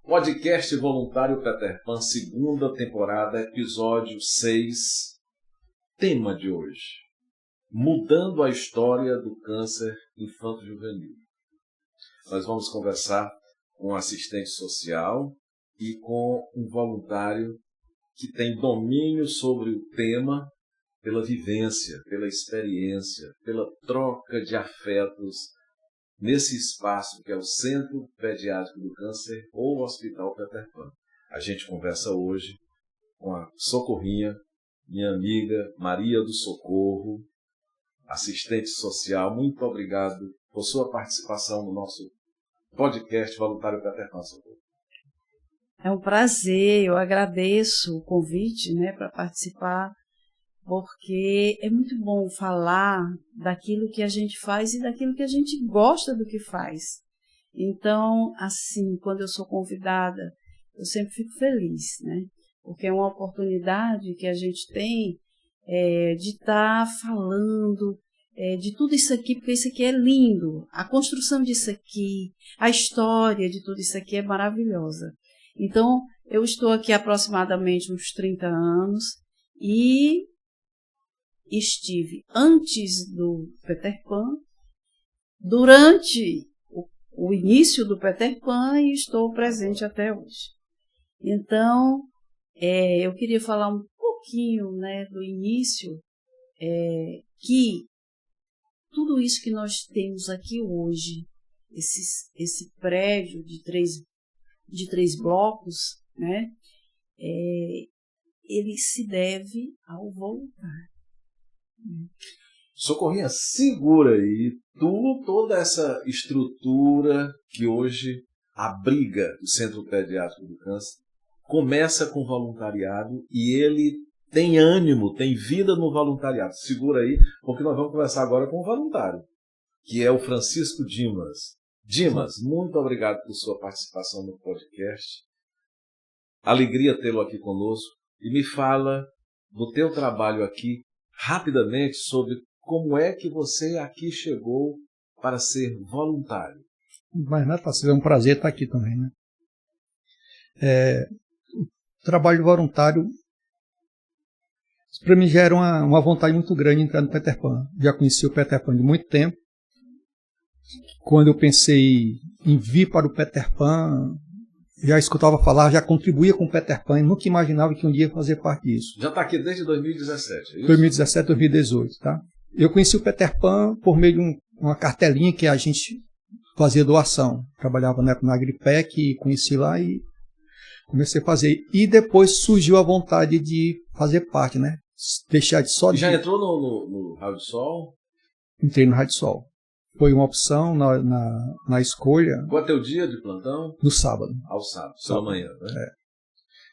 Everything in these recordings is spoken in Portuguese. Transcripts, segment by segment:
Podcast Voluntário Peter Pan, segunda temporada, episódio 6. Tema de hoje: mudando a história do câncer infanto-juvenil. Nós vamos conversar com um assistente social e com um voluntário que tem domínio sobre o tema pela vivência, pela experiência, pela troca de afetos nesse espaço que é o Centro Pediátrico do Câncer ou o Hospital Peter Pan. A gente conversa hoje com a Socorrinha, minha amiga Maria do Socorro, assistente social. Muito obrigado por sua participação no nosso podcast Voluntário Peter Pan, Socorro. É um prazer, eu agradeço o convite, para participar, porque é muito bom falar daquilo que a gente faz e daquilo que a gente gosta do que faz. Então, assim, quando eu sou convidada, eu sempre fico feliz, porque é uma oportunidade que a gente tem de estar falando de tudo isso aqui, porque isso aqui é lindo. A construção disso aqui, a história de tudo isso aqui é maravilhosa. Então, eu estou aqui há aproximadamente uns 30 anos e estive antes do Peter Pan, durante o início do Peter Pan e estou presente até hoje. Então, eu queria falar um pouquinho do início, que tudo isso que nós temos aqui hoje, esse prédio de três blocos, ele se deve ao voluntário. Socorrinha, segura aí toda essa estrutura que hoje abriga o Centro Pediátrico do Câncer. Começa com voluntariado e ele tem ânimo, tem vida no voluntariado. Segura aí, porque nós vamos conversar agora com o voluntário, que é o Francisco Dimas. Dimas, muito obrigado por sua participação no podcast. Alegria tê-lo aqui conosco. E me fala do teu trabalho aqui, rapidamente, sobre como é que você aqui chegou para ser voluntário. Mas não é fácil, é um prazer estar aqui também, O trabalho voluntário, para mim já era uma vontade muito grande entrar no Peter Pan. Já conheci o Peter Pan de muito tempo. Quando eu pensei em vir para o Peter Pan, já escutava falar, já contribuía com o Peter Pan e nunca imaginava que um dia ia fazer parte disso. Já está aqui desde 2017, é isso? 2017, 2018, tá? Eu conheci o Peter Pan por meio de uma cartelinha que a gente fazia doação. Trabalhava na Agripec e conheci lá e comecei a fazer. E depois surgiu a vontade de fazer parte, Deixar de só... Já entrou no Rádio Sol? Entrei no Rádio Sol. Foi uma opção na escolha. Qual é o teu dia de plantão? No sábado. Ao sábado, pela manhã, né?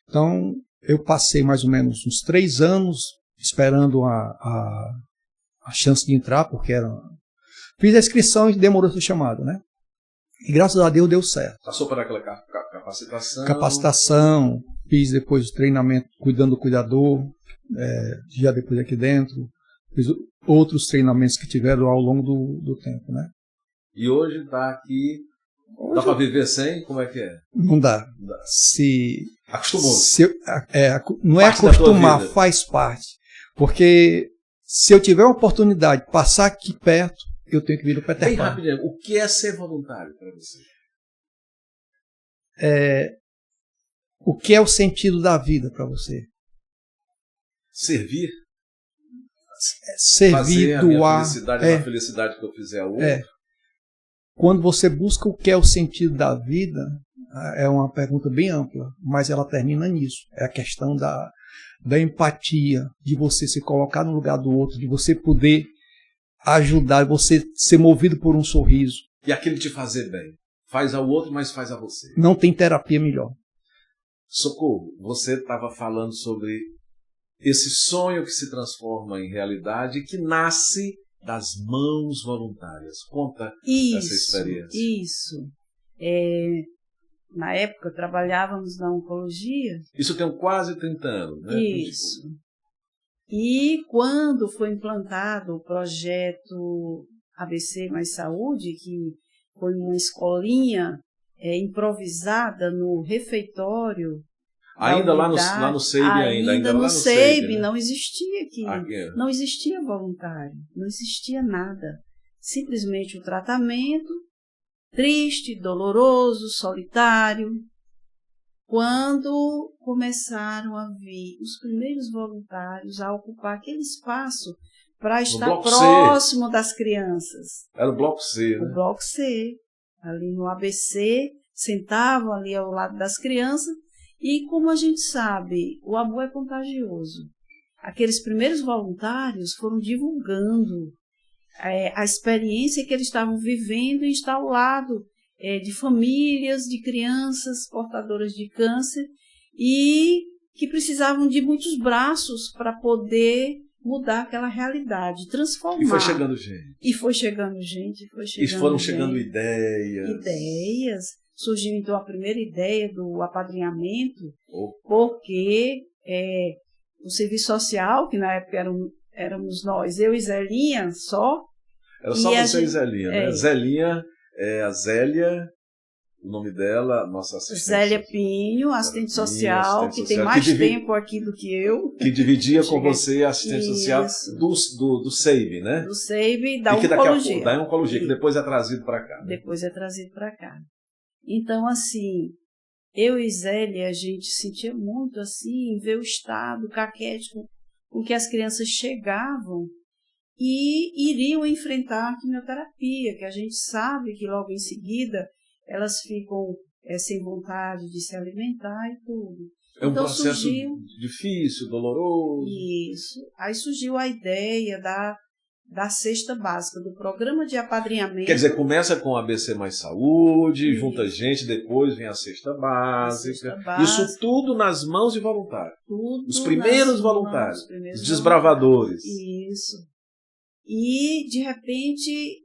Então, eu passei mais ou menos uns 3 anos esperando a chance de entrar, porque fiz a inscrição e demorou a ser chamado, E graças a Deus deu certo. Passou por aquela capacitação? Capacitação, fiz depois o treinamento cuidando do cuidador, já depois aqui dentro. Fiz outros treinamentos que tiveram ao longo do tempo, E hoje está aqui, dá para viver sem? Como é que é? Não dá. Não dá. Acostumou. Não parte é acostumar, faz parte. Porque se eu tiver uma oportunidade de passar aqui perto, eu tenho que vir no Peter Pan. Bem rapidinho, o que é ser voluntário para você? O que é o sentido da vida para você? Servir? Servir, fazer doar. A felicidade que eu fizer ao outro. Quando você busca o que é o sentido da vida, é uma pergunta bem ampla, mas ela termina nisso. É a questão da empatia, de você se colocar no lugar do outro, de você poder ajudar, você ser movido por um sorriso. E aquilo te fazer bem. Faz ao outro, mas faz a você. Não tem terapia melhor. Socorro, você estava falando sobre esse sonho que se transforma em realidade, que nasce das mãos voluntárias. Conta essa experiência. Isso. Na época, trabalhávamos na oncologia. Isso tem quase 30 anos, né? Isso. E quando foi implantado o projeto ABC Mais Saúde, que foi uma escolinha improvisada no refeitório. Ainda lá no SEIB ainda. Ainda no lá no SEIB, né? não existia aqui. Não existia voluntário, não existia nada. Simplesmente o tratamento, triste, doloroso, solitário. Quando começaram a vir os primeiros voluntários a ocupar aquele espaço para estar próximo das crianças. Era o Bloco C, né? O Bloco C, ali no ABC, sentavam ali ao lado das crianças. E como a gente sabe, o amor é contagioso. Aqueles primeiros voluntários foram divulgando a experiência que eles estavam vivendo em estar ao lado de famílias, de crianças portadoras de câncer e que precisavam de muitos braços para poder mudar aquela realidade, transformar. E foi chegando gente. E foi chegando gente, foi chegando E foram gente. chegando ideias. Ideias. Surgiu, então, a primeira ideia do apadrinhamento, porque o serviço social, que na época éramos nós, eu e Zelinha só. Era só você e Zelinha, né? Zelinha é a Zélia, o nome dela, nossa assistente. Zélia Pinho, assistente social, que tem mais tempo aqui do que eu. Que dividia com você a assistente social do SEIB, né? Do SEIB, da oncologia. Da oncologia, que depois é trazido para cá. Né? Depois é trazido para cá. Então, assim, eu e Zélia, a gente sentia muito, assim, ver o estado caquético com que as crianças chegavam e iriam enfrentar a quimioterapia, que a gente sabe que logo em seguida elas ficam sem vontade de se alimentar e tudo. É um processo difícil, doloroso. Isso. Aí surgiu a ideia da cesta básica, do programa de apadrinhamento. Quer dizer, começa com ABC Mais Saúde, junta gente, depois vem a cesta básica. Isso tudo nas mãos de voluntários. Os primeiros voluntários, os desbravadores. Isso. E, de repente,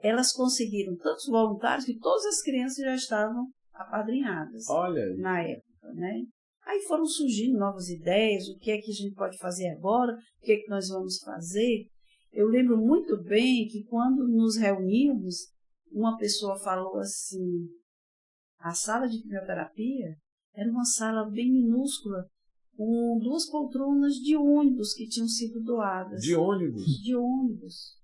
elas conseguiram tantos voluntários que todas as crianças já estavam apadrinhadas. Olha aí. Na época, né? Aí foram surgindo novas ideias, o que é que a gente pode fazer agora, o que é que nós vamos fazer. Eu lembro muito bem que quando nos reunimos, uma pessoa falou assim, a sala de quimioterapia era uma sala bem minúscula, com 2 poltronas de ônibus que tinham sido doadas. De ônibus? De ônibus.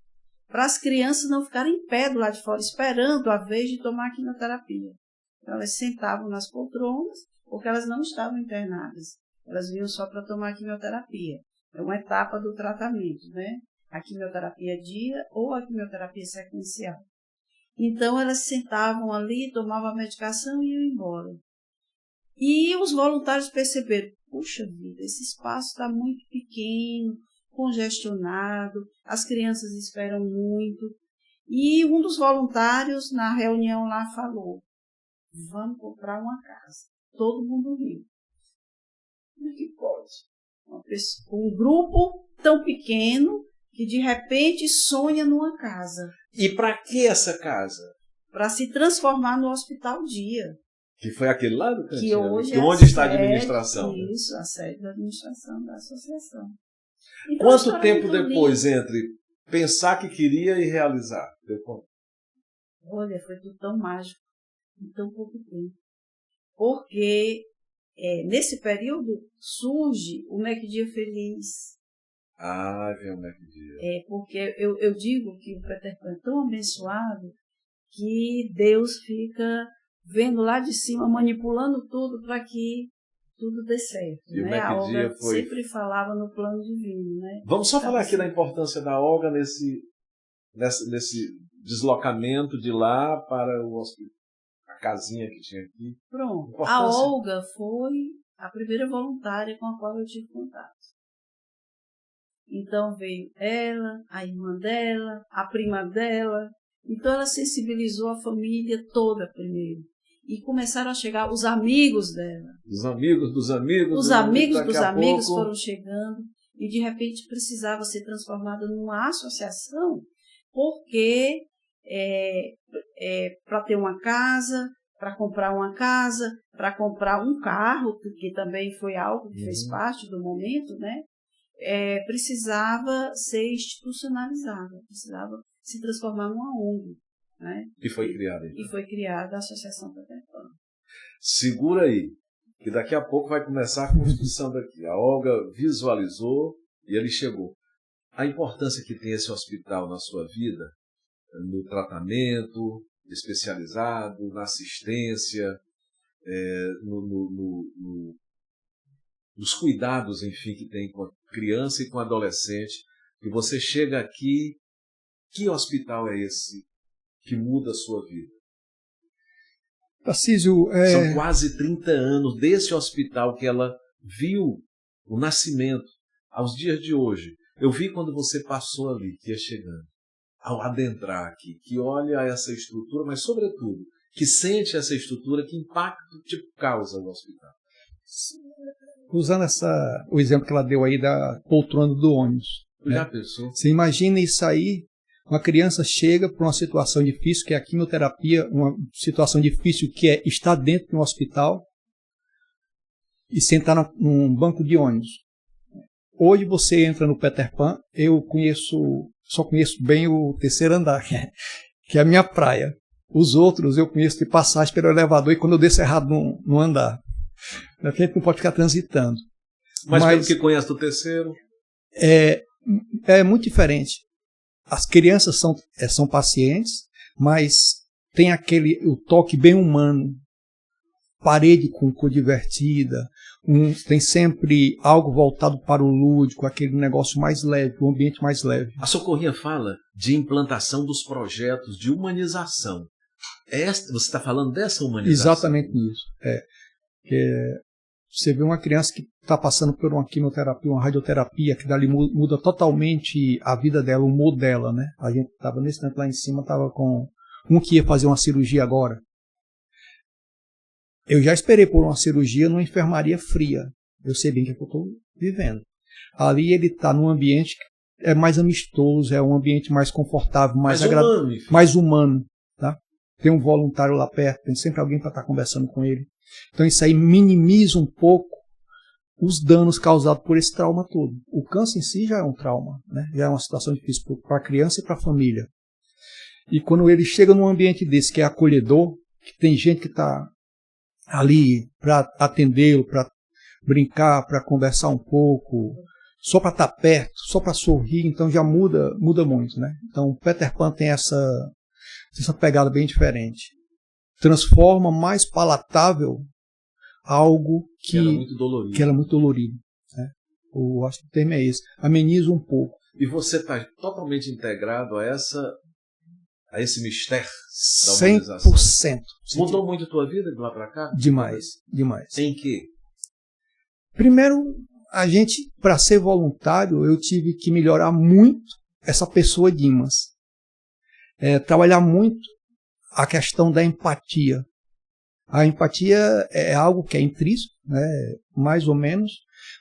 Para as crianças não ficarem em pé do lado de fora, esperando a vez de tomar a quimioterapia. Então, elas sentavam nas poltronas, porque elas não estavam internadas. Elas vinham só para tomar a quimioterapia. É uma etapa do tratamento, né? A quimioterapia dia ou a quimioterapia sequencial. Então, elas sentavam ali, tomavam a medicação e iam embora. E os voluntários perceberam, puxa vida, esse espaço está muito pequeno, congestionado, as crianças esperam muito. E um dos voluntários, na reunião lá, falou, vamos comprar uma casa. Todo mundo riu. Como é que pode? Um grupo tão pequeno que de repente sonha numa casa. E para que essa casa? Para se transformar no Hospital Dia. Que foi aquele lá do cantinho, que hoje onde está a administração. Isso, a sede da administração da associação. Então, quanto tempo depois entre pensar que queria e realizar? Olha, foi tudo tão mágico, em tão pouco tempo. Porque nesse período surge o McDia Feliz. Ah, vem o McDia. Porque eu digo que o Peter Pan é tão abençoado que Deus fica vendo lá de cima, manipulando tudo para que tudo dê certo. E né? A Olga sempre falava no plano divino. Né? Vamos só falar aqui da importância da Olga nesse deslocamento de lá para a casinha que tinha aqui. Pronto. A Olga foi a primeira voluntária com a qual eu tive contato. Então veio ela, a irmã dela, a prima dela. Então ela sensibilizou a família toda primeiro. E começaram a chegar os amigos dela. Os amigos dos amigos. Os amigos dos amigos foram chegando. E de repente precisava ser transformada numa associação, porque para ter uma casa, para comprar uma casa, para comprar um carro, que também foi algo que fez parte do momento, né? Precisava ser institucionalizada, precisava se transformar numa ONG. né? E foi criada. E foi criada a Associação Peter Pan. Segura aí, que daqui a pouco vai começar a construção daqui. A Olga visualizou e ele chegou. A importância que tem esse hospital na sua vida, no tratamento especializado, na assistência, nos cuidados, enfim, que tem com a criança e com o adolescente. E você chega aqui, que hospital é esse que muda a sua vida? Tarcísio, São quase 30 anos desse hospital que ela viu o nascimento aos dias de hoje. Eu vi quando você passou ali, que ia chegando, ao adentrar aqui, que olha essa estrutura, mas sobretudo, que sente essa estrutura, que impacto tipo causa o hospital. Usando o exemplo que ela deu aí da poltrona do ônibus. Já pensou? Você imagina isso aí, uma criança chega para uma situação difícil, que é a quimioterapia, uma situação difícil que é estar dentro de um hospital e sentar num banco de ônibus. Hoje você entra no Peter Pan, só conheço bem o terceiro andar, que é a minha praia. Os outros eu conheço de passagem pelo elevador e quando eu desço errado no andar. A gente não pode ficar transitando. Mas pelo que conhece do terceiro? É muito diferente. As crianças são pacientes, mas tem o toque bem humano. Parede com cor divertida, tem sempre algo voltado para o lúdico, aquele negócio mais leve, o ambiente mais leve. A Socorrinha fala de implantação dos projetos de humanização. Você está falando dessa humanização? Exatamente isso. Você vê uma criança que está passando por uma quimioterapia, uma radioterapia, que dali muda totalmente a vida dela, o humor dela, né? A gente estava nesse tempo lá em cima, estava com um que ia fazer uma cirurgia agora. Eu já esperei por uma cirurgia numa enfermaria fria. Eu sei bem o que eu estou vivendo. Ali ele está num ambiente que é mais amistoso, é um ambiente mais confortável, mais agradável, mais humano. Tá? Tem um voluntário lá perto, tem sempre alguém para estar conversando com ele. Então isso aí minimiza um pouco os danos causados por esse trauma todo. O câncer em si já é um trauma, né? Já é uma situação difícil para a criança e para a família. E quando ele chega num ambiente desse que é acolhedor, que tem gente que está ali para atendê-lo, para brincar, para conversar um pouco, só para estar perto, só para sorrir, então já muda muito, né? Então o Peter Pan tem essa pegada bem diferente. Transforma mais palatável algo que era muito dolorido. Né? Eu acho que o termo é esse. Ameniza um pouco. E você está totalmente integrado a esse mistério da humanização? 100%. Mudou muito a tua vida de lá para cá? Demais. Em que? Primeiro, para ser voluntário, eu tive que melhorar muito essa pessoa Dimas. Trabalhar muito a questão da empatia. A empatia é algo que é intrínseco, né, mais ou menos,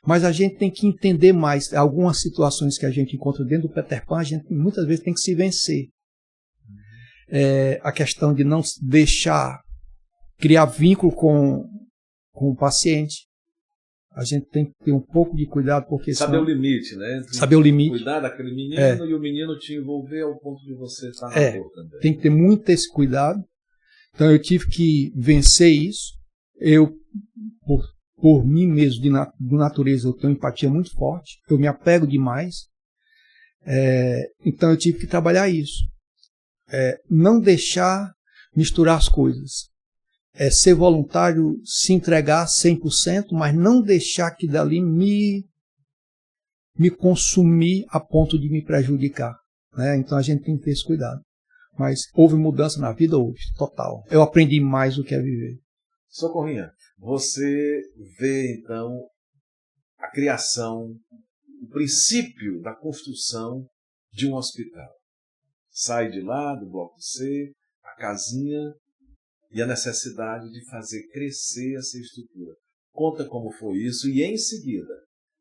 mas a gente tem que entender mais. Algumas situações que a gente encontra dentro do Peter Pan, a gente muitas vezes tem que se vencer. A questão de não deixar criar vínculo com o paciente. A gente tem que ter um pouco de cuidado, porque saber o limite, né? Saber o limite. Cuidar daquele menino e o menino te envolver ao ponto de você estar na dor também. Tem que ter muito esse cuidado. Então eu tive que vencer isso. Eu, por mim mesmo, de natureza, eu tenho empatia muito forte. Eu me apego demais. Então eu tive que trabalhar isso. Não deixar misturar as coisas. Ser voluntário, se entregar 100%, mas não deixar que dali me consumir a ponto de me prejudicar. Né? Então a gente tem que ter esse cuidado. Mas houve mudança na vida? Houve, total. Eu aprendi mais do que é viver. Socorrinha, você vê então a criação, o princípio da construção de um hospital. Sai de lá, do bloco C, a casinha e a necessidade de fazer crescer essa estrutura. Conta como foi isso e em seguida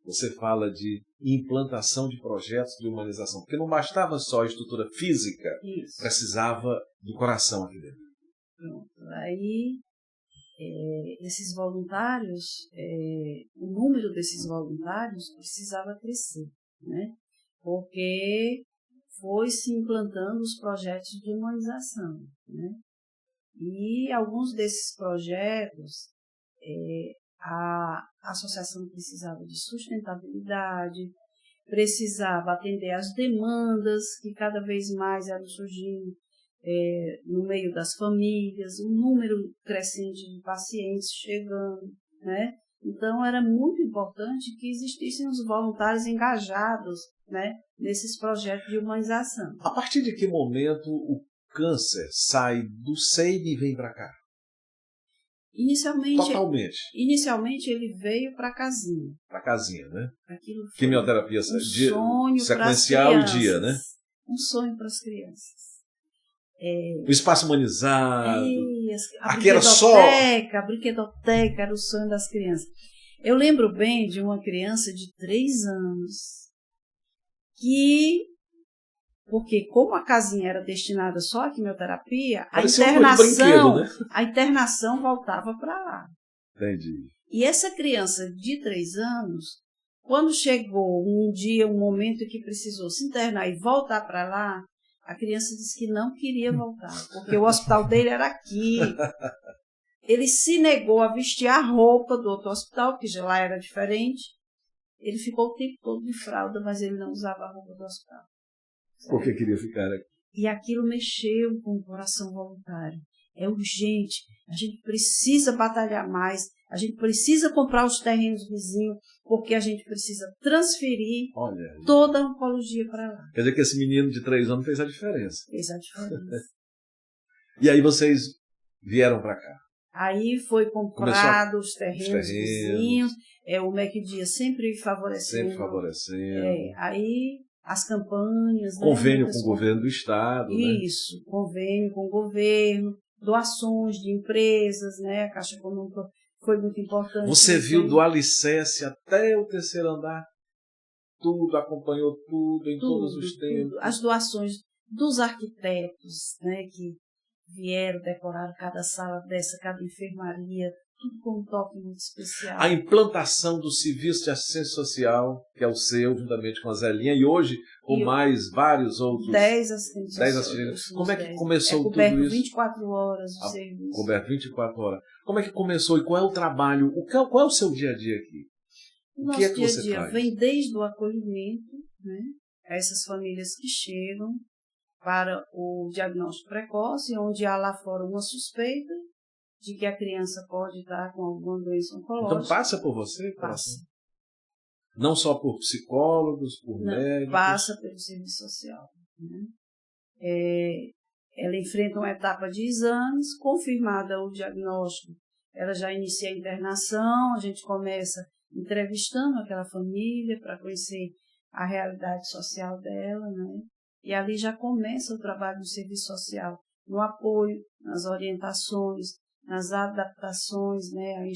você fala de implantação de projetos de humanização, porque não bastava só a estrutura física, precisava do coração aqui dentro. Pronto. Aí, esses voluntários, o número desses voluntários precisava crescer, né? Porque foi se implantando os projetos de humanização, né? E alguns desses projetos, a associação precisava de sustentabilidade, precisava atender às demandas que cada vez mais eram surgindo no meio das famílias, um número crescente de pacientes chegando, né? Então, era muito importante que existissem os voluntários engajados, né, nesses projetos de humanização. A partir de que momento o câncer sai do SEIB e vem para cá? Inicialmente ele veio para a casinha. Para a casinha, né? Aquilo foi quimioterapia sonho sequencial e dia, né? Um sonho para as crianças. O espaço humanizado. Aqui era só... A brinquedoteca era o sonho das crianças. Eu lembro bem de uma criança de 3 anos que, porque como a casinha era destinada só à quimioterapia, a internação voltava para lá. Entendi. E essa criança de 3 anos, quando chegou um dia, um momento que precisou se internar e voltar para lá, a criança disse que não queria voltar, porque o hospital dele era aqui. Ele se negou a vestir a roupa do outro hospital, que já lá era diferente. Ele ficou o tempo todo de fralda, mas ele não usava a roupa do hospital. Porque queria ficar aqui. E aquilo mexeu com o coração voluntário. É urgente, a gente precisa batalhar mais, a gente precisa comprar os terrenos vizinhos, porque a gente precisa transferir toda a oncologia para lá. Quer dizer que esse menino de 3 anos fez a diferença. Fez a diferença. E aí vocês vieram para cá? Aí foi comprado os terrenos vizinhos, o MEC Dias sempre favorecendo. Aí as campanhas. Convênio com o governo do estado. Isso, convênio com o governo, doações de empresas, né? A Caixa Econômica foi muito importante. Você viu do alicerce até o 3º andar? Tudo, acompanhou tudo, em todos os tempos. As doações dos arquitetos, né, que vieram, decoraram cada sala dessa, cada enfermaria, tudo com um toque muito especial. A implantação do Serviço de Assistência Social, que é o seu, juntamente com a Zelinha, e hoje com mais vários outros. 10 assistentes. 10 assistentes. Como é que começou tudo isso? Coberto 24 horas o serviço. Coberto 24 horas. Como é que começou e qual é o trabalho? Qual é o seu dia a dia aqui? O que é que você faz? Vem desde o acolhimento, né, a essas famílias que chegam para o diagnóstico precoce, onde há lá fora uma suspeita de que a criança pode estar com alguma doença oncológica. Então passa por você? Passa. Não só por psicólogos, por médicos? Passa pelo serviço social. Né? Ela enfrenta uma etapa de exames, confirmada o diagnóstico, ela já inicia a internação, a gente começa entrevistando aquela família para conhecer a realidade social dela, né? E ali já começa o trabalho do serviço social, no apoio, nas orientações, nas adaptações, né?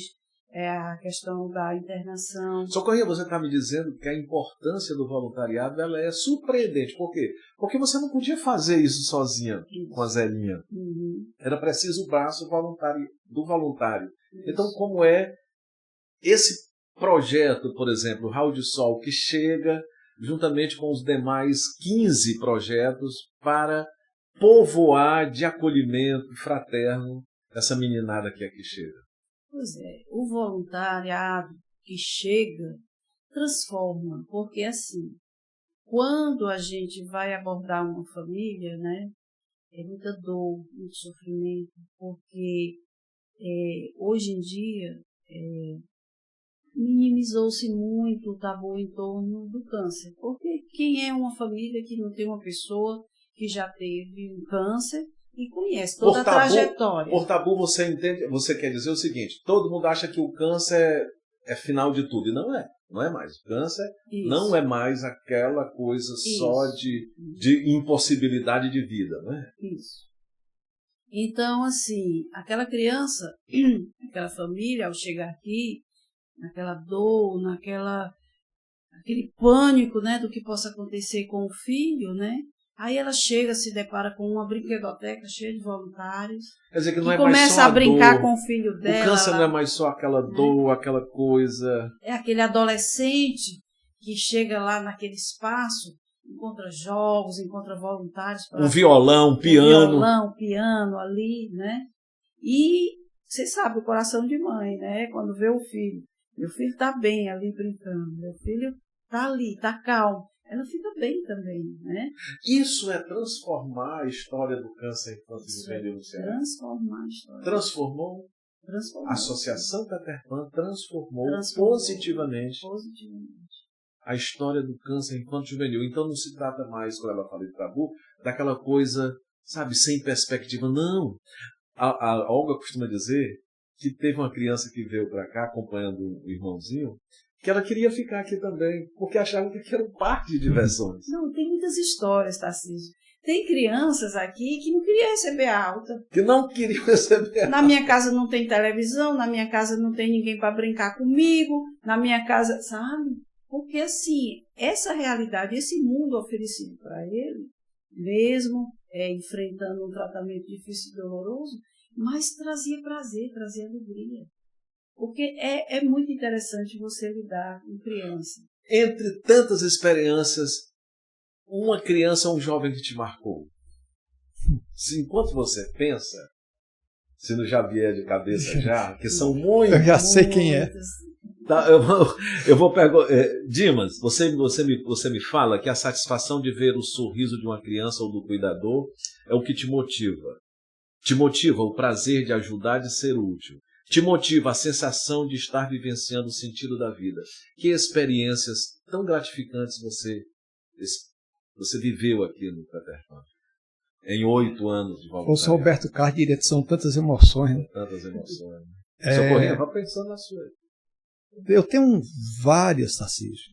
A questão da internação. Socorrinha, você está me dizendo que a importância do voluntariado ela é surpreendente. Por quê? Porque você não podia fazer isso sozinha com a Zelinha. Uhum. Era preciso o braço do voluntário. Isso. Então, como é esse projeto, por exemplo, o Raio de Sol, que chega juntamente com os demais 15 projetos para povoar de acolhimento fraterno essa meninada que aqui chega? Pois é, o voluntariado que chega transforma, porque assim, quando a gente vai abordar uma família, né, é muita dor, muito sofrimento, porque hoje em dia minimizou-se muito o tabu em torno do câncer, porque quem é uma família que não tem uma pessoa que já teve um câncer e conhece toda a trajetória. Por tabu você entende, você quer dizer o seguinte, todo mundo acha que o câncer é final de tudo, e não é. Não é mais. O câncer não é mais aquela coisa só de impossibilidade de vida, né? Isso. Então, assim, aquela criança, aquela família, ao chegar aqui, naquela dor, aquele pânico, né, do que possa acontecer com o filho, né? Aí ela chega, se depara com uma brinquedoteca cheia de voluntários. Quer dizer que não é começa mais só a brincar dor. Com o filho dela. O câncer não é mais só aquela dor, aquela coisa. É aquele adolescente que chega lá naquele espaço, encontra jogos, encontra voluntários. Um violão, piano. Piano ali, né? E você sabe, o coração de mãe, né? Quando vê o filho. Meu filho está bem ali brincando. Meu filho está ali, está calmo. Ela fica bem também, né? Isso é transformar a história do câncer infantil juvenil no Ceará. Transformar a história. Transformou. A Associação Peter Pan transformou positivamente a história do câncer infantil juvenil. Então não se trata mais, quando ela fala de tabu, daquela coisa, sabe, sem perspectiva. Não. A Olga costuma dizer que teve uma criança que veio para cá acompanhando um irmãozinho, que ela queria ficar aqui também, porque achava que era um parque de diversões. Não, tem muitas histórias, Tarcísio. Tem crianças aqui que não queriam receber alta. Que não queriam receber alta. Na minha casa não tem televisão, na minha casa não tem ninguém para brincar comigo, na minha casa, sabe? Porque assim, essa realidade, esse mundo oferecido para ele, mesmo enfrentando um tratamento difícil e doloroso, mas trazia prazer, trazia alegria. Porque é muito interessante você lidar com criança. Entre tantas experiências, uma criança ou um jovem que te marcou. Se enquanto você pensa, se não já vier de cabeça já, que são muitos. Eu já sei quem é. Tá, eu vou perguntar. Dimas, você me fala que a satisfação de ver o sorriso de uma criança ou do cuidador é o que te motiva. Te motiva o prazer de ajudar, de ser útil. Te motiva a sensação de estar vivenciando o sentido da vida. Que experiências tão gratificantes você viveu aqui no Peter Pan? Em 8 anos de voluntariado. O Roberto Carlos diria que são tantas emoções. Né? Tantas emoções. Socorrinha, vai pensando na sua. Eu tenho várias, Tarcísio.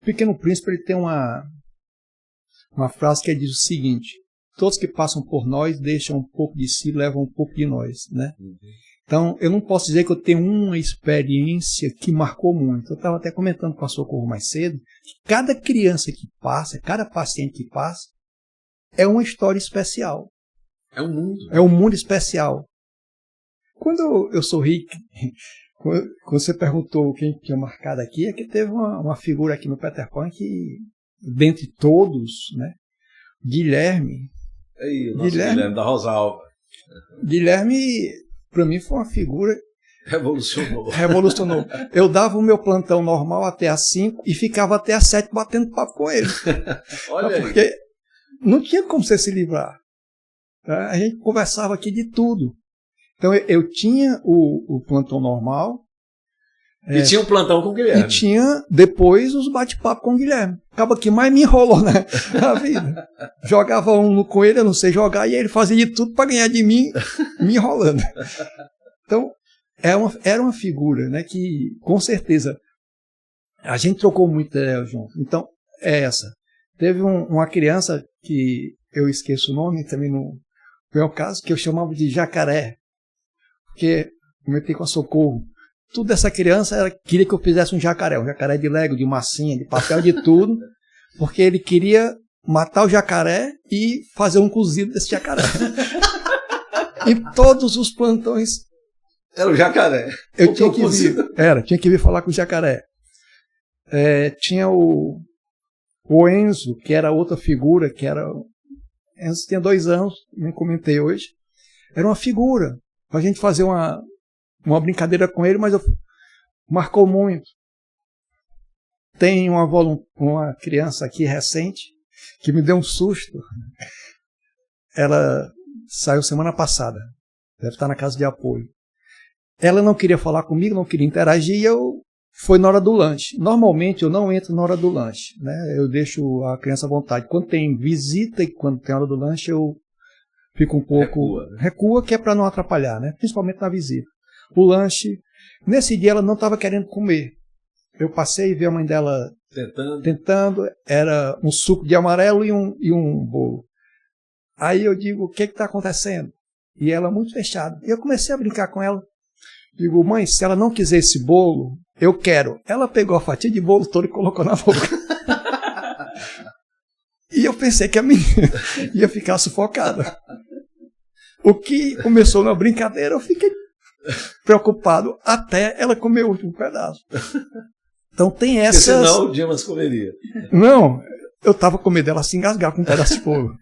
O Pequeno Príncipe ele tem uma frase que diz o seguinte: todos que passam por nós deixam um pouco de si, levam um pouco de nós, né? Uhum. Então, eu não posso dizer que eu tenho uma experiência que marcou muito. Eu estava até comentando com a Socorro mais cedo, que cada criança que passa, cada paciente que passa, é uma história especial. É um mundo. É um mundo especial. Quando eu sorri, quando você perguntou quem tinha marcado aqui, é que teve uma figura aqui no Peter Pan que, dentre todos, né? Guilherme. Aí, o nosso Guilherme da Rosalva. Guilherme, para mim, foi uma figura... Revolucionou. Eu dava o meu plantão normal até às 5 e ficava até às 7 batendo papo com ele. Olha porque aí. Não tinha como você se livrar. A gente conversava aqui de tudo. Então, eu tinha o plantão normal. E tinha um plantão com o Guilherme. E tinha, depois, os bate-papos com o Guilherme. Acaba que mais me enrolou na vida. Jogava um com ele, eu não sei jogar, e ele fazia de tudo para ganhar de mim, me enrolando. Então, era uma figura, né, que, com certeza, a gente trocou muito ideia junto. Então, é essa. Teve uma criança que eu esqueço o nome, também não foi o caso, que eu chamava de Jacaré. Porque, comentei com a Socorro, tudo dessa criança queria que eu fizesse um jacaré de Lego, de massinha, de papel, de tudo, porque ele queria matar o jacaré e fazer um cozido desse jacaré. Em todos os plantões. Era o jacaré. Eu tinha que vir. Tinha que vir falar com o jacaré. Tinha o Enzo, que era outra figura, Enzo tinha 2 anos, nem comentei hoje. Era uma figura. Pra gente fazer uma brincadeira com ele, mas marcou muito. Tem uma criança aqui recente que me deu um susto. Ela saiu semana passada. Deve estar na casa de apoio. Ela não queria falar comigo, não queria interagir, e foi na hora do lanche. Normalmente eu não entro na hora do lanche, né? Eu deixo a criança à vontade. Quando tem visita e quando tem hora do lanche, eu fico um pouco... Recua, que é para não atrapalhar, né? Principalmente na visita. O lanche... Nesse dia ela não estava querendo comer. Eu passei e vi a mãe dela tentando. Era um suco de amarelo e um bolo. Aí eu digo, o que está acontecendo? E ela muito fechada. E eu comecei a brincar com ela. Digo, mãe, se ela não quiser esse bolo, eu quero. Ela pegou a fatia de bolo toda e colocou na boca. E eu pensei que a menina ia ficar sufocada. O que começou na brincadeira, eu fiquei preocupado até ela comer o último pedaço. Então tem Porque essas... senão o Dimas comeria. Não, eu estava com medo dela se engasgar com um pedaço de bolo.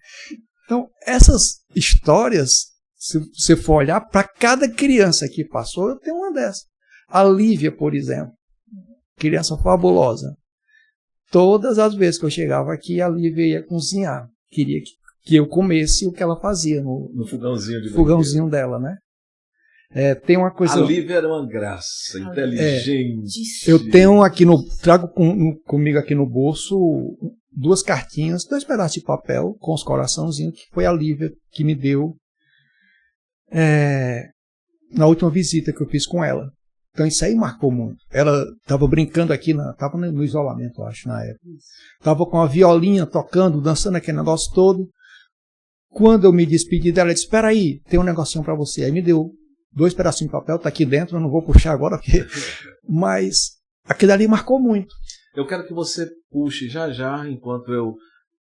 Então, essas histórias, se você for olhar, para cada criança que passou, eu tenho uma dessas. A Lívia, por exemplo, criança fabulosa. Todas as vezes que eu chegava aqui, a Lívia ia cozinhar. Queria que eu comesse o que ela fazia no fogãozinho dela, né? Tem uma coisa... A Lívia era uma graça, inteligente. Eu tenho aqui trago comigo aqui no bolso 2 cartinhas, 2 pedaços de papel com os coraçãozinhos, que foi a Lívia que me deu na última visita que eu fiz com ela. Então isso aí marcou muito. Ela estava brincando aqui, estava no isolamento, eu acho, na época. Estava com a violinha tocando, dançando aquele negócio todo. Quando eu me despedi dela, ela disse, espera aí, tem um negocinho para você. Aí me deu 2 pedacinhos de papel, tá aqui dentro, eu não vou puxar agora, mas aquilo ali marcou muito. Eu quero que você puxe já, enquanto eu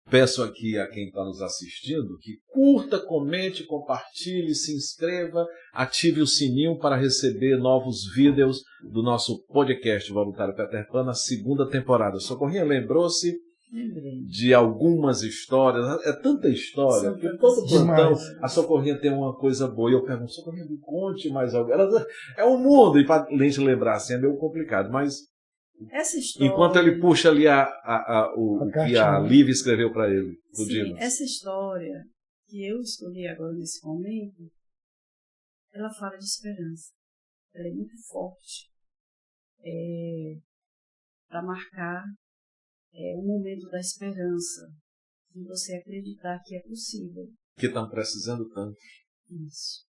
peço aqui a quem está nos assistindo, que curta, comente, compartilhe, se inscreva, ative o sininho para receber novos vídeos do nosso podcast Voluntário Peter Pan na 2ª temporada. Socorrinha lembrou-se de algumas histórias, é tanta história, que todo plantão a Socorrinha tem uma coisa boa, e eu pergunto, Socorrinha, me conte mais algo. É um mundo, e para a gente lembrar assim é meio complicado, mas essa história, enquanto ele puxa ali o que a Lívia escreveu para ele, do Dimas. Essa história que eu escolhi agora nesse momento, ela fala de esperança, ela é muito forte, para marcar o momento da esperança, de você acreditar que é possível. Que estão precisando tanto. Isso.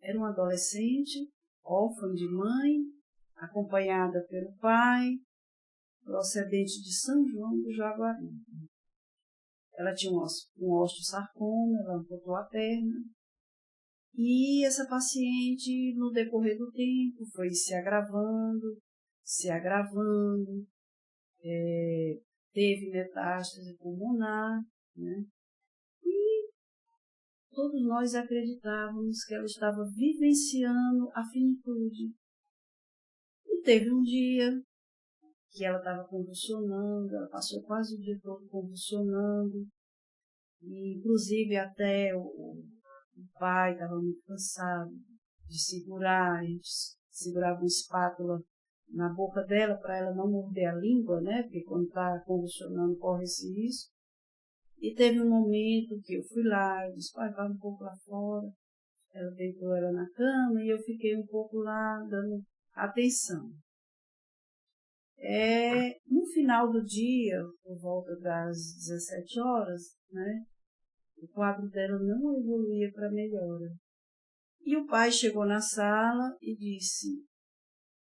Era uma adolescente, órfã de mãe, acompanhada pelo pai, procedente de São João do Jaguaribe. Ela tinha um osteosarcoma, ela amputou a perna, e essa paciente, no decorrer do tempo, foi se agravando, teve metástase pulmonar, né? E todos nós acreditávamos que ela estava vivenciando a finitude. E teve um dia que ela estava convulsionando, ela passou quase o dia todo convulsionando, e inclusive até o pai estava muito cansado de segurar, a gente segurava uma espátula na boca dela para ela não morder a língua, né? Porque quando está convulsionando corre esse risco. E teve um momento que eu fui lá, eu disse, pai, vai um pouco lá fora. Ela deitou ela na cama e eu fiquei um pouco lá dando atenção. No final do dia, por volta das 17 horas, né? O quadro dela não evoluía para melhora. E o pai chegou na sala e disse,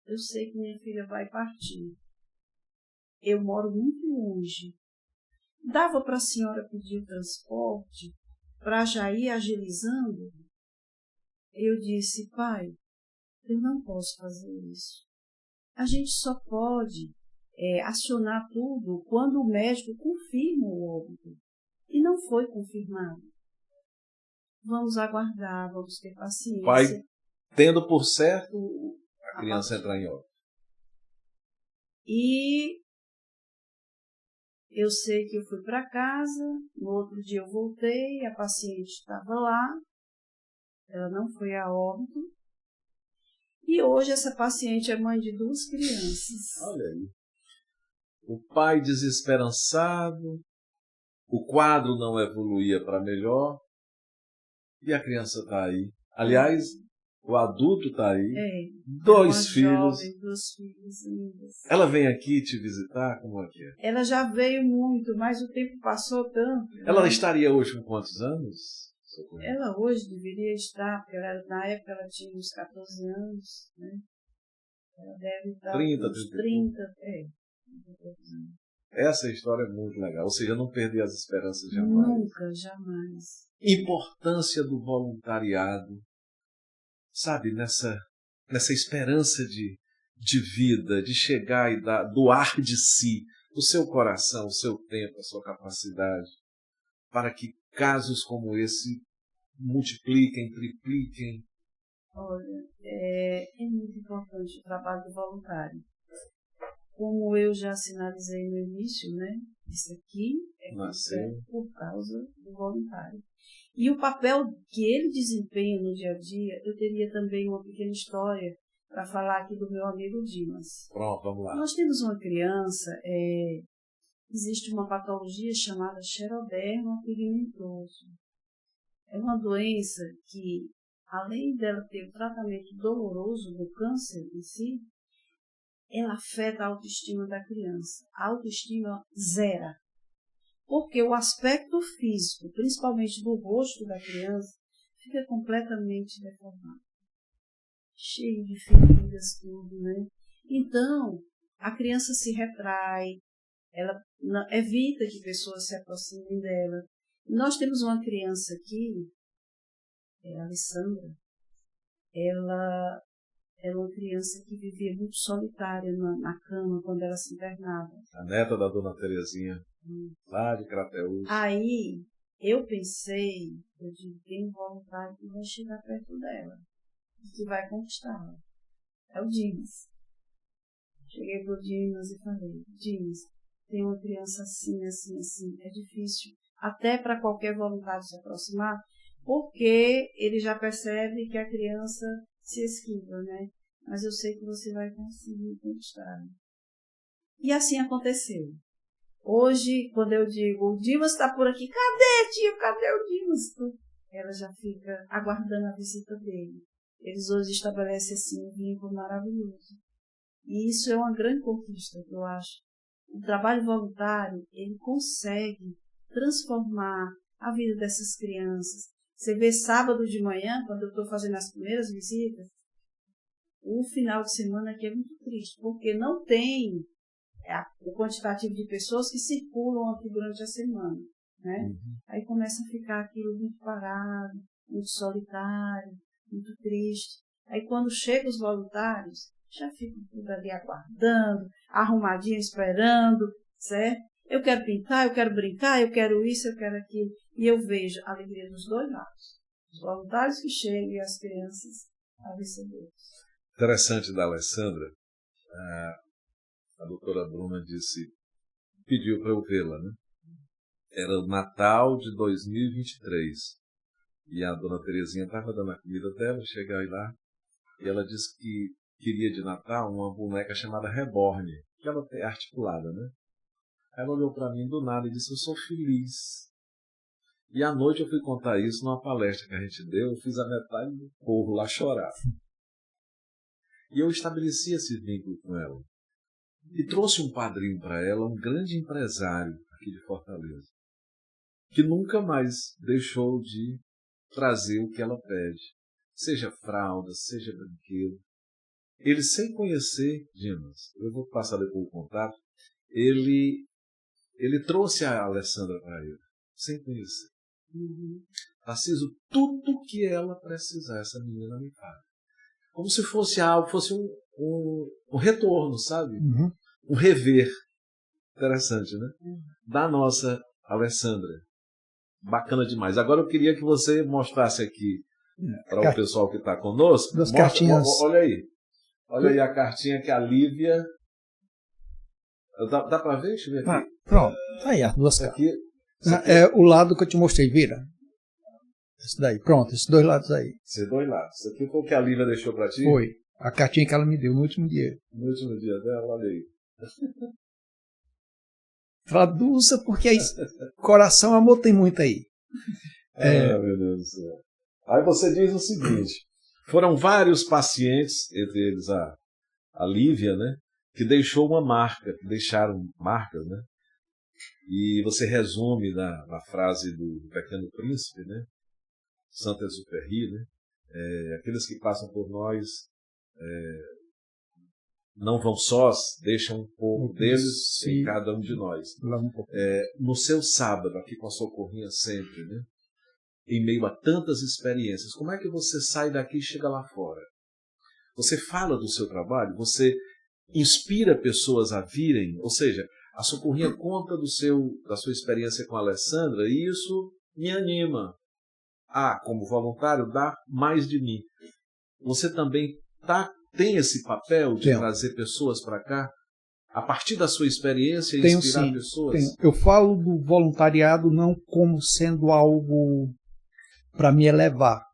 eu sei que minha filha vai partir. Eu moro muito longe. Dava para a senhora pedir o transporte para já ir agilizando? Eu disse, pai, eu não posso fazer isso. A gente só pode acionar tudo quando o médico confirma o óbito. E não foi confirmado. Vamos aguardar, vamos ter paciência. Pai, tendo por certo a criança entrar em óbito. E eu sei que eu fui para casa, no outro dia eu voltei, a paciente estava lá, ela não foi a óbito. E hoje essa paciente é mãe de 2 crianças. Olha aí. O pai desesperançado, o quadro não evoluía para melhor, e a criança está aí. Aliás, o adulto está aí, 2 filhos. Jovem, 2 filhos lindas. Ela vem aqui te visitar? Como é que é? Ela já veio muito, mas o tempo passou tanto. Ela né? estaria hoje com quantos anos? Ela hoje deveria estar, porque na época ela tinha uns 14 anos, né? Ela deve estar 30, uns 30, 30 anos. Essa história é muito legal, ou seja, não perder as esperanças jamais. Nunca, jamais. Importância do voluntariado, sabe, nessa esperança de vida, de chegar e doar de si, o seu coração, o seu tempo, a sua capacidade, para que casos como esse multipliquem, tripliquem. Olha, é muito importante o trabalho do voluntário. como eu já sinalizei no início, né? Isso aqui Nasceu por causa do voluntário. E o papel que ele desempenha no dia a dia, eu teria também uma pequena história para falar aqui do meu amigo Dimas. Pronto, vamos lá. Nós temos uma criança, existe uma patologia chamada xeroderma pigmentoso. É uma doença que, além dela ter um tratamento doloroso do câncer em si, ela afeta a autoestima da criança. A autoestima zera. Porque o aspecto físico, principalmente do rosto da criança, fica completamente deformado. Cheio de feridas, tudo, né? Então, a criança se retrai, ela evita que pessoas se aproximem dela. Nós temos uma criança aqui, a Alessandra, ela é uma criança que vivia muito solitária na cama quando ela se internava. A neta da dona Terezinha, lá de Crateús. Aí, eu digo, tem um voluntário que vai chegar perto dela e que vai conquistá-la. É o Dimas. Cheguei pro Dimas e falei, Dimas, tem uma criança assim, assim, assim, é difícil até para qualquer voluntário se aproximar, porque ele já percebe que a criança se esquiva, né? Mas eu sei que você vai conseguir conquistar. E assim aconteceu. Hoje, quando eu digo, o Dimas está por aqui, cadê, tio? Cadê o Dimas? Ela já fica aguardando a visita dele. Eles hoje estabelecem assim um vínculo maravilhoso. E isso é uma grande conquista, que eu acho. O trabalho voluntário, ele consegue transformar a vida dessas crianças. Você vê sábado de manhã, quando eu estou fazendo as primeiras visitas, o final de semana aqui é muito triste, porque não tem o quantitativo de pessoas que circulam aqui durante a semana, né? Uhum. Aí começa a ficar aquilo muito parado, muito solitário, muito triste. Aí quando chegam os voluntários, já ficam tudo ali aguardando, arrumadinho, esperando, certo? Eu quero pintar, eu quero brincar, eu quero isso, eu quero aquilo. E eu vejo a alegria dos dois lados. Os voluntários que chegam e as crianças a receber. Interessante da Alessandra, a doutora Bruna pediu para eu vê-la, né? Era o Natal de 2023. E a dona Terezinha estava dando a comida dela, cheguei lá, e ela disse que queria de Natal uma boneca chamada Reborn, que ela é articulada, né? Aí ela olhou para mim do nada e disse, eu sou feliz. E à noite eu fui contar isso numa palestra que a gente deu, eu fiz a metade do povo lá chorar. E eu estabeleci esse vínculo com ela. E trouxe um padrinho para ela, um grande empresário aqui de Fortaleza, que nunca mais deixou de trazer o que ela pede. Seja fralda, seja brinquedo. Ele, sem conhecer Dimas, eu vou passar depois o contato, ele trouxe a Alessandra para ele, sem conhecer. Tarcísio, tudo que ela precisar, essa menina me paga. Como se fosse algo, fosse um retorno, sabe? Uhum. Um rever. Interessante, né? Da nossa Alessandra. Bacana demais. Agora eu queria que você mostrasse aqui para o pessoal que está conosco. Das cartinhas. Olha aí. Olha aí a cartinha que a Lívia... Dá para ver? Deixa eu ver aqui. Pronto. Aí, as duas Isso cartas. aqui, isso aqui É o lado que eu te mostrei, vira. Esse daí. Pronto, esses dois lados aí. esses dois lados. Isso aqui foi o que a Lívia deixou para ti? Foi. A cartinha que ela me deu no último dia. No último dia dela, olha aí. Traduza, porque aí, coração, amor tem muito aí. Meu Deus do céu. Aí você diz o seguinte, foram vários pacientes, entre eles a Lívia, né, que deixou uma marca, que deixaram marcas, né, e você resume na frase do Pequeno Príncipe, né, Saint-Exupéry, né, aqueles que passam por nós não vão sós, deixam um pouco deles em cada um de nós. No seu sábado, aqui com a Socorrinha sempre, né? Em meio a tantas experiências, como é que você sai daqui e chega lá fora? Você fala do seu trabalho, você inspira pessoas a virem, ou seja, a Socorrinha conta da sua experiência com a Alessandra e isso me anima a, como voluntário, dar mais de mim. Você também tem esse papel de trazer pessoas para cá? A partir da sua experiência, Tenho, inspirar sim, pessoas? tenho. Eu falo do voluntariado não como sendo algo para me elevar.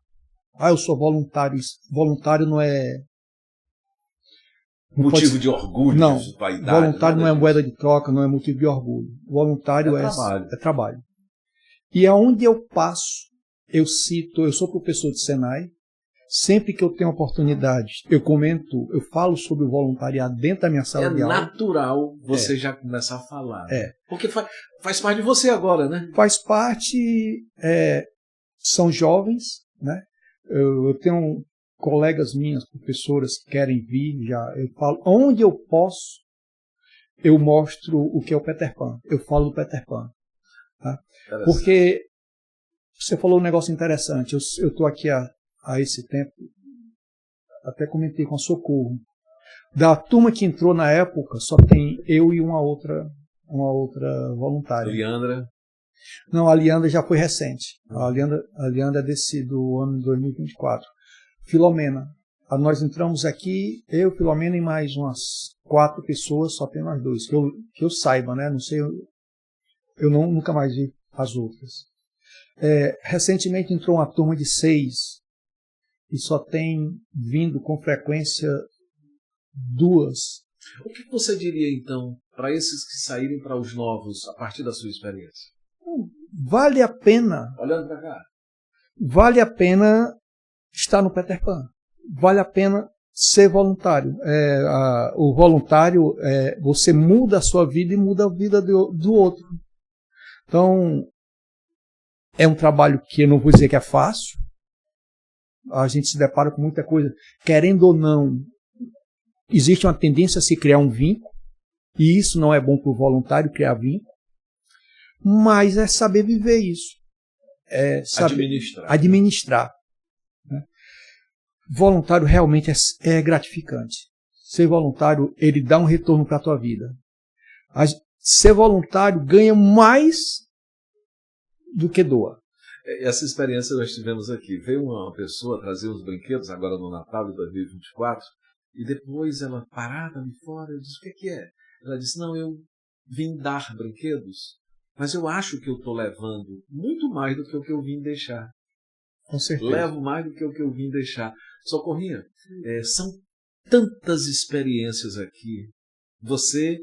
Eu sou voluntário. Voluntário não é... Não motivo de orgulho, não, de vaidade. Voluntário não é moeda de troca, não é motivo de orgulho. Voluntário é trabalho. E aonde eu passo, eu sou professor de Senai. Sempre que eu tenho oportunidade, eu comento, eu falo sobre o voluntariado dentro da minha sala de aula. É natural você já começar a falar. É. Né? Porque faz parte de você agora, né? Faz parte, são jovens, né? Eu tenho colegas minhas, professoras, que querem vir, eu falo, onde eu posso, eu mostro o que é o Peter Pan. Eu falo do Peter Pan. Tá? Porque você falou um negócio interessante. Eu estou aqui há esse tempo, até comentei com a Socorro. Da turma que entrou na época, só tem eu e uma outra voluntária. Leandra? Não, a Leandra já foi recente. A Leandra é do ano de 2024. Filomena. Nós entramos aqui, eu, Filomena e mais umas 4 pessoas, só tem nós 2. Que eu saiba, né? Não sei, eu nunca mais vi as outras. Recentemente entrou uma turma de 6 e só tem vindo com frequência 2. O que você diria, então, para esses que saírem para os novos, a partir da sua experiência? Vale a pena. Olhando para cá. Vale a pena estar no Peter Pan. Vale a pena ser voluntário. O voluntário, você muda a sua vida e muda a vida do outro. Então, é um trabalho que eu não vou dizer que é fácil. A gente se depara com muita coisa. Querendo ou não, existe uma tendência a se criar um vínculo. E isso não é bom para o voluntário, criar vínculo. Mas é saber viver isso. É saber administrar. Né? Voluntário realmente é gratificante. Ser voluntário, ele dá um retorno para a tua vida. Ser voluntário ganha mais do que doa. Essa experiência nós tivemos aqui. Veio uma pessoa trazer os brinquedos agora no Natal de 2024 e depois ela parada ali fora, eu disse, o que é? Ela disse, não, eu vim dar brinquedos, mas eu acho que eu estou levando muito mais do que o que eu vim deixar. Com certeza. Levo mais do que o que eu vim deixar. Socorrinha, são tantas experiências aqui. Você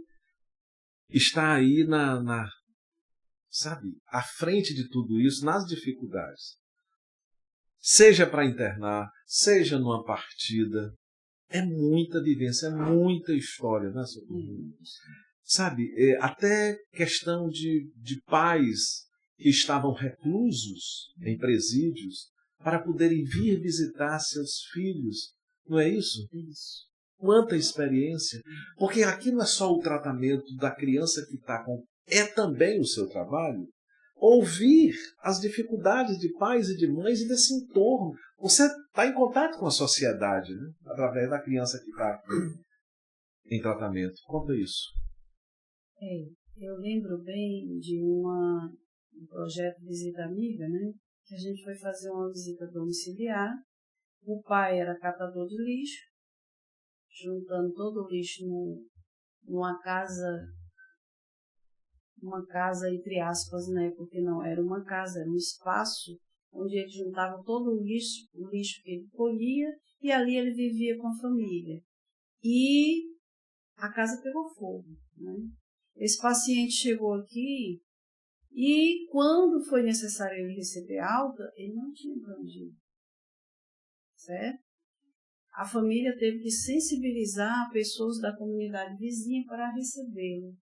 está aí sabe, à frente de tudo isso, nas dificuldades. Seja para internar, seja numa partida. É muita vivência, é muita história, né, Socorrinha? Sabe, até questão de pais que estavam reclusos em presídios para poderem vir visitar seus filhos. Não é isso? Isso. Quanta experiência. Porque aqui não é só o tratamento da criança que está com... É também o seu trabalho ouvir as dificuldades de pais e de mães e desse entorno. Você está em contato com a sociedade, né? Através da criança que está em tratamento. Conta isso. Eu lembro bem de um projeto Visita Amiga, né? Que a gente foi fazer uma visita domiciliar. O pai era catador de lixo, juntando todo o lixo numa casa entre aspas, né? Porque não era uma casa, era um espaço onde ele juntava todo o lixo que ele colhia, e ali ele vivia com a família. E a casa pegou fogo, né? Esse paciente chegou aqui e quando foi necessário ele receber alta, ele não tinha para onde ir. Certo? A família teve que sensibilizar pessoas da comunidade vizinha para recebê-lo.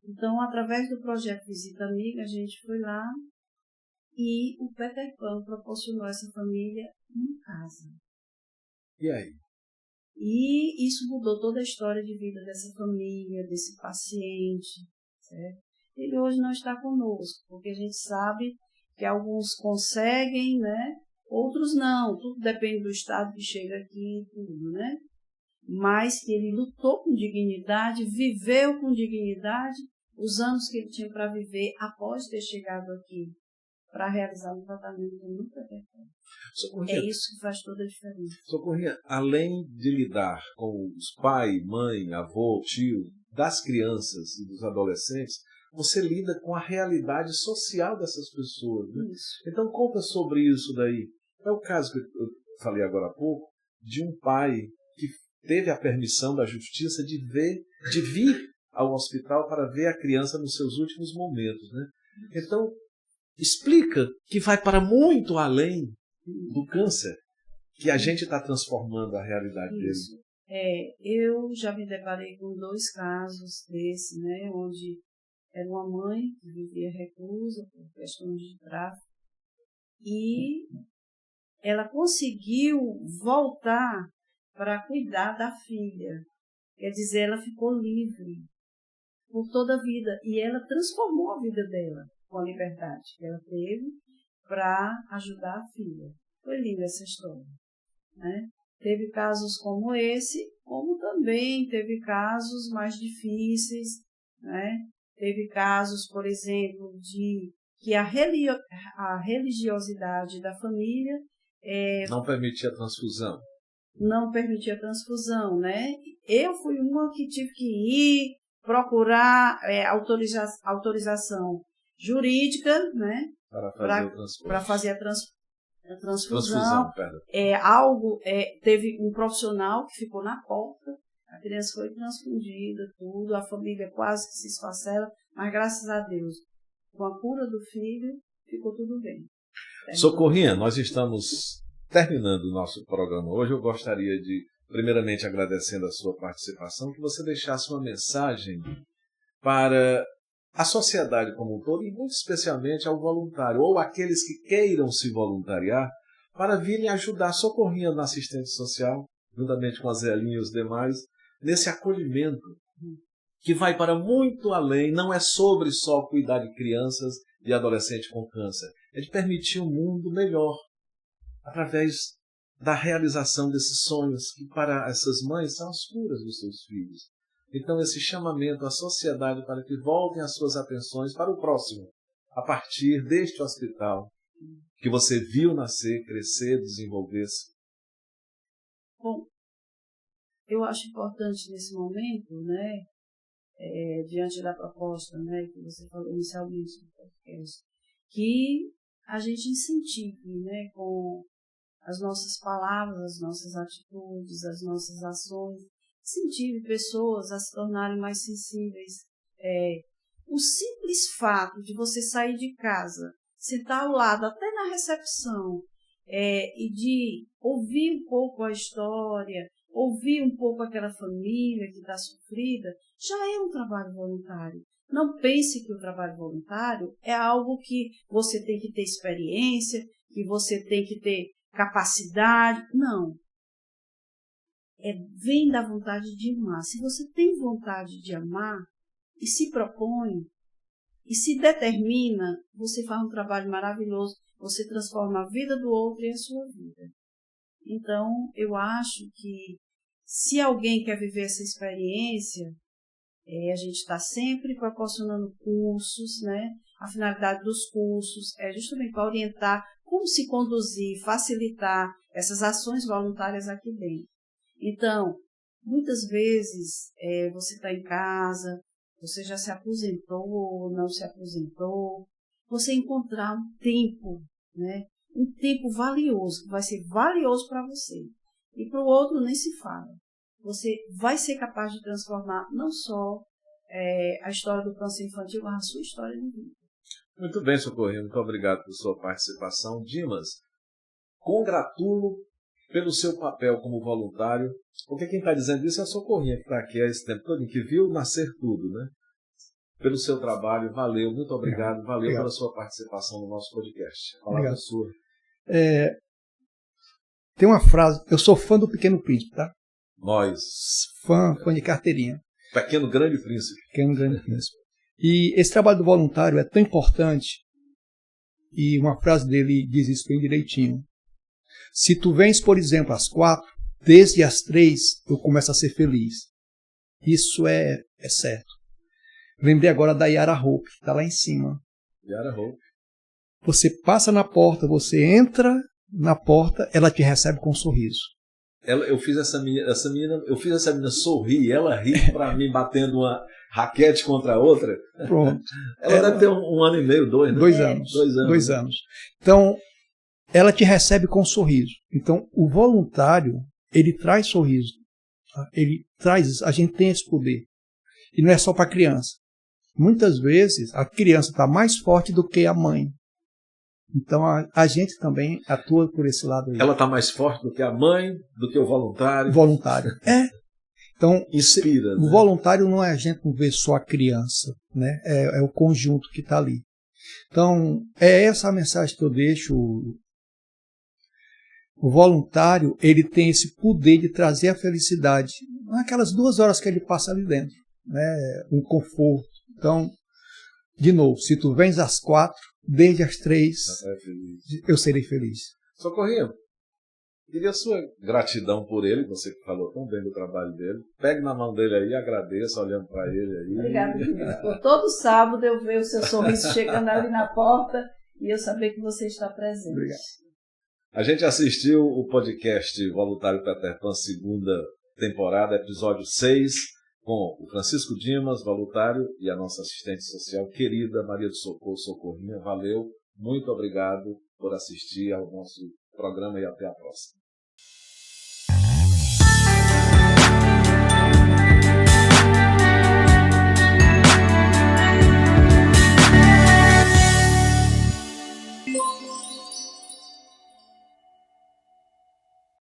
Então, através do projeto Visita Amiga, a gente foi lá e o Peter Pan proporcionou a essa família uma casa. E aí? E isso mudou toda a história de vida dessa família, desse paciente. Certo? Ele hoje não está conosco, porque a gente sabe que alguns conseguem, né? Outros não. Tudo depende do estado que chega aqui e tudo, né? Mas que ele lutou com dignidade, viveu com dignidade os anos que ele tinha para viver após ter chegado aqui para realizar um tratamento muito adequado. Socorrinha, É isso que faz toda a diferença. Socorrinha, além de lidar com os pai, mãe, avô, tio, das crianças e dos adolescentes, você lida com a realidade social dessas pessoas, né? Isso. Então conta sobre isso daí. É o caso que eu falei agora há pouco, de um pai que teve a permissão da justiça de vir ao hospital para ver a criança nos seus últimos momentos, né? Então, explica que vai para muito além do câncer, que a gente está transformando a realidade Isso. dele. Eu já me deparei com 2 casos desse, né, onde era uma mãe que vivia reclusa por questões de tráfico e ela conseguiu voltar para cuidar da filha. Quer dizer, ela ficou livre por toda a vida e ela transformou a vida dela com a liberdade que ela teve para ajudar a filha. Foi linda essa história, né? Teve casos como esse, como também teve casos mais difíceis, né? Teve casos, por exemplo, de que a religiosidade da família Não permitia transfusão. não permitia transfusão, né? Eu fui uma que tive que ir procurar autorização jurídica, né? Para fazer a transfusão. Teve um profissional que ficou na porta, a criança foi transfundida, tudo, a família quase que se esfacela, mas graças a Deus, com a cura do filho, ficou tudo bem. Socorrinha, nós estamos terminando o nosso programa hoje. Eu gostaria de, primeiramente, agradecendo a sua participação, que você deixasse uma mensagem para a sociedade como um todo, e muito especialmente ao voluntário, ou aqueles que queiram se voluntariar, para virem ajudar a Socorrinha na assistência social, juntamente com a Zelinha e os demais, nesse acolhimento que vai para muito além, não é sobre só cuidar de crianças e adolescentes com câncer, é de permitir um mundo melhor, através da realização desses sonhos, que para essas mães são as curas dos seus filhos. Então, esse chamamento à sociedade para que voltem as suas atenções para o próximo, a partir deste hospital que você viu nascer, crescer, desenvolver-se. Bom, eu acho importante nesse momento, né, diante da proposta, né, que você falou inicialmente no podcast, que a gente incentive, né, com as nossas palavras, as nossas atitudes, as nossas ações, incentive pessoas a se tornarem mais sensíveis. O simples fato de você sair de casa, sentar ao lado, até na recepção, e de ouvir um pouco a história, ouvir um pouco aquela família que está sofrida, já é um trabalho voluntário. Não pense que o trabalho voluntário é algo que você tem que ter experiência, que você tem que ter capacidade. Não. Vem da vontade de amar. Se você tem vontade de amar e se propõe e se determina, você faz um trabalho maravilhoso, você transforma a vida do outro e a sua vida. Então, eu acho que se alguém quer viver essa experiência, a gente está sempre proporcionando cursos, né? A finalidade dos cursos é justamente para orientar como se conduzir, facilitar essas ações voluntárias aqui dentro. Então, muitas vezes você está em casa, você já se aposentou ou não se aposentou, você encontrar um tempo, né? Um tempo valioso, que vai ser valioso para você. E para o outro nem se fala. Você vai ser capaz de transformar não só a história do câncer infantil, mas a sua história de vida. Muito bem, Socorrinha. Muito obrigado por sua participação. Dimas, congratulo pelo seu papel como voluntário, porque quem está dizendo isso é a Socorrinha, que está aqui há esse tempo todo, que viu nascer tudo, né? Pelo seu trabalho, valeu, muito obrigado, valeu pela sua participação no nosso podcast. A palavra é sua. Tem uma frase, eu sou fã do Pequeno Príncipe, tá? Nós. Fã de carteirinha. Pequeno Grande Príncipe. Pequeno Grande Príncipe. E esse trabalho do voluntário é tão importante, e uma frase dele diz isso bem direitinho. Se tu vens, por exemplo, às 4, desde as 3, eu começo a ser feliz. Isso é certo. Lembrei agora da Yara Hope, que está lá em cima. Yara Hope. Você passa na porta, você entra na porta, ela te recebe com um sorriso. Eu fiz essa menina sorrir, ela ri para mim batendo uma raquete contra a outra. Pronto. Ela deve ter um ano e meio, 2, né? 2 anos. 2 anos. Então, ela te recebe com um sorriso. Então, o voluntário, ele traz sorriso. Tá? Ele traz, a gente tem esse poder. E não é só para a criança. Muitas vezes, a criança está mais forte do que a mãe. Então, a gente também atua por esse lado aí. Ela está mais forte do que a mãe, do que o voluntário. Voluntário. Então, inspira. O voluntário não é a gente não vê só a criança, né? É o conjunto que está ali. Então, é essa a mensagem que eu deixo. O voluntário, ele tem esse poder de trazer a felicidade naquelas 2 horas que ele passa ali dentro, né? Um conforto. Então, de novo, se tu vens às 4, desde as 3, eu serei feliz. Socorrinho, queria a sua gratidão por ele, você que falou tão bem do trabalho dele. Pegue na mão dele aí, agradeça, olhando para ele aí. Obrigada, Deus. Por todo sábado eu ver o seu sorriso chegando ali na porta e eu saber que você está presente. Obrigado. A gente assistiu o podcast Voluntário Peter Pan, 2ª temporada, episódio 6, com o Francisco Dimas, voluntário, e a nossa assistente social querida Maria do Socorro Socorrinha. Valeu, muito obrigado por assistir ao nosso programa e até a próxima.